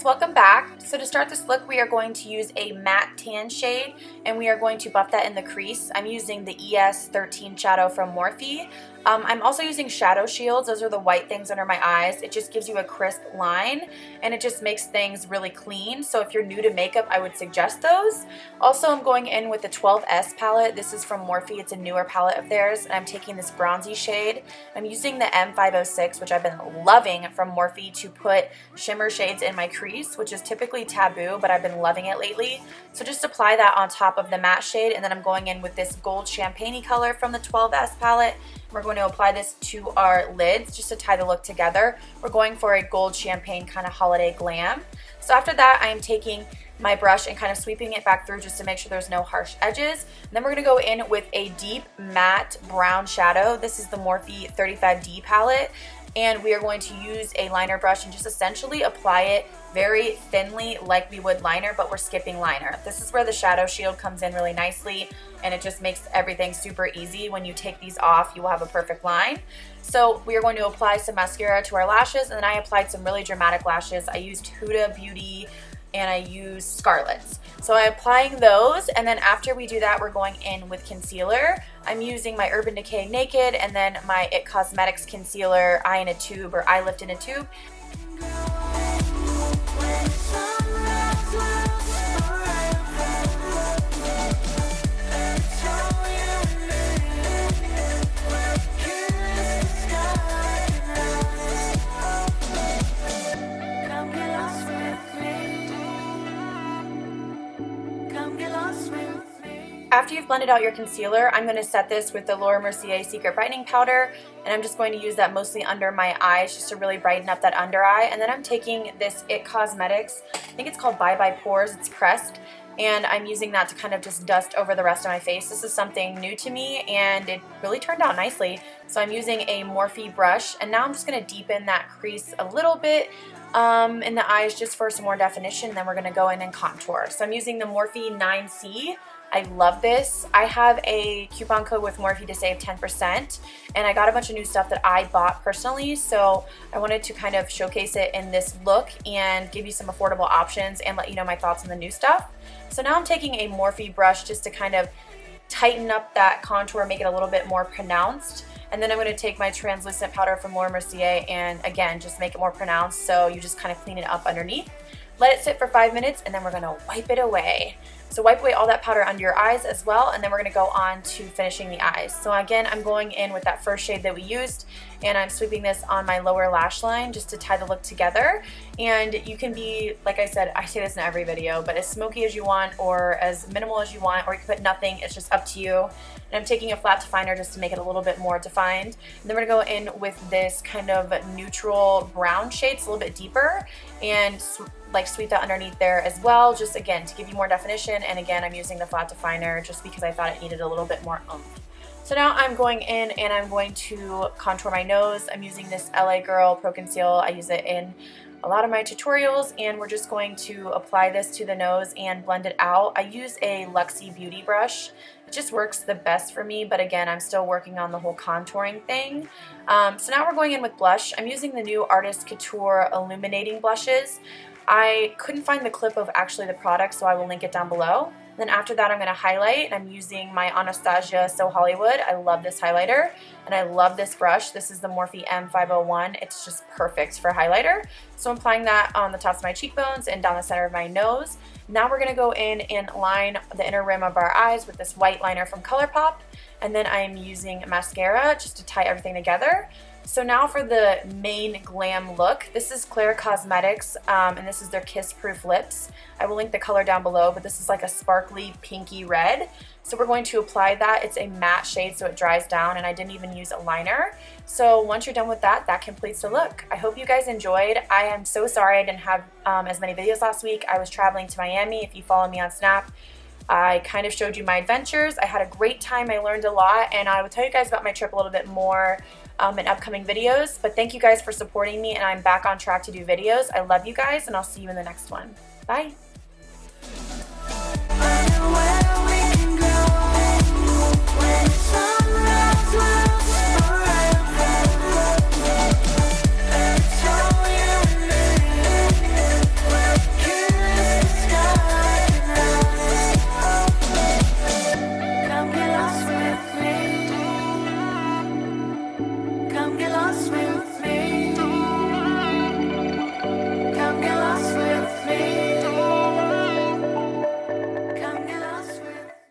guys, welcome back. So to start this look, we are going to use a matte tan shade and we are going to buff that in the crease. I'm using the ES13 shadow from Morphe. I'm also using shadow shields. Those are the white things under my eyes. It just gives you a crisp line and it just makes things really clean. So if you're new to makeup, I would suggest those. Also, I'm going in with the 12S palette. This is from Morphe. It's a newer palette of theirs, and I'm taking this bronzy shade. I'm using the M506, which I've been loving from Morphe, to put shimmer shades in my crease, which is typically taboo, but I've been loving it lately. So just apply that on top of the matte shade, and then I'm going in with this gold champagne color from the 12S palette. We're going to apply this to our lids just to tie the look together. We're going for a gold champagne kind of holiday glam. So after that, I am taking my brush and kind of sweeping it back through just to make sure there's no harsh edges. And then we're going to go in with a deep matte brown shadow. This is the Morphe 35D palette. And we are going to use a liner brush and just essentially apply it very thinly like we would liner, but we're skipping liner. This is where the shadow shield comes in really nicely, and it just makes everything super easy. When you take these off, you will have a perfect line. So we are going to apply some mascara to our lashes, and then I applied some really dramatic lashes. I used Huda Beauty and I used Scarlett's. So I'm applying those, and then after we do that, we're going in with concealer. I'm using my Urban Decay Naked and then my IT Cosmetics concealer, Eye in a Tube or Eye Lift in a Tube. After you've blended out your concealer, I'm going to set this with the Mercier Secret Brightening Powder, and I'm just going to use that mostly under my eyes just to really brighten up that under eye. And then I'm taking this IT Cosmetics, I think it's called Bye Bye Pores, it's pressed, and I'm using that to kind of just dust over the rest of my face. This is something new to me and it really turned out nicely. So I'm using a Morphe brush, and now I'm just going to deepen that crease a little bit in the eyes just for some more definition, and then we're going to go in and contour. So I'm using the Morphe 9C. I love this. I have a coupon code with Morphe to save 10%, and I got a bunch of new stuff that I bought personally, so I wanted to kind of showcase it in this look and give you some affordable options and let you know my thoughts on the new stuff. So now I'm taking a Morphe brush just to kind of tighten up that contour, make it a little bit more pronounced. And then I'm going to take my translucent powder from Mercier and again, just make it more pronounced, so you just kind of clean it up underneath. Let it sit for 5 minutes, and then we're going to wipe it away. So wipe away all that powder under your eyes as well, and then we're going to go on to finishing the eyes. So again, I'm going in with that first shade that we used, and I'm sweeping this on my lower lash line just to tie the look together. And you can be, like I said, I say this in every video, but as smoky as you want or as minimal as you want, or you can put nothing, it's just up to you. And I'm taking a flat definer just to make it a little bit more defined. And then we're going to go in with this kind of neutral brown shade, it's a little bit deeper, and like sweep that underneath there as well, just again to give you more definition. And again, I'm using the flat definer just because I thought it needed a little bit more oomph. So now I'm going in and I'm going to contour my nose. I'm using this LA Girl Pro Conceal. I use it in a lot of my tutorials, and we're just going to apply this to the nose and blend it out. I use a Luxie Beauty brush. It just works the best for me, but again, I'm still working on the whole contouring thing. So now we're going in with blush. I'm using the new Artist Couture Illuminating Blushes. I couldn't find the clip of actually the product, so I will link it down below. Then after that, I'm going to highlight, and I'm using my Anastasia So Hollywood. I love this highlighter, and I love this brush. This is the Morphe M501. It's just perfect for highlighter. So I'm applying that on the tops of my cheekbones and down the center of my nose. Now we're going to go in and line the inner rim of our eyes with this white liner from ColourPop, and then I'm using mascara just to tie everything together. So now for the main glam look, this is Klara Cosmetics, and this is their Kiss Proof Lips. I will link the color down below, but this is like a sparkly pinky red. So we're going to apply that. It's a matte shade, so it dries down, and I didn't even use a liner. So once you're done with that, that completes the look. I hope you guys enjoyed. I am so sorry I didn't have as many videos last week. I was traveling to Miami. If you follow me on Snap, I kind of showed you my adventures. I had a great time. I learned a lot, and I will tell you guys about my trip a little bit more in upcoming videos. But thank you guys for supporting me, and I'm back on track to do videos. I love you guys, and I'll see you in the next one. Bye.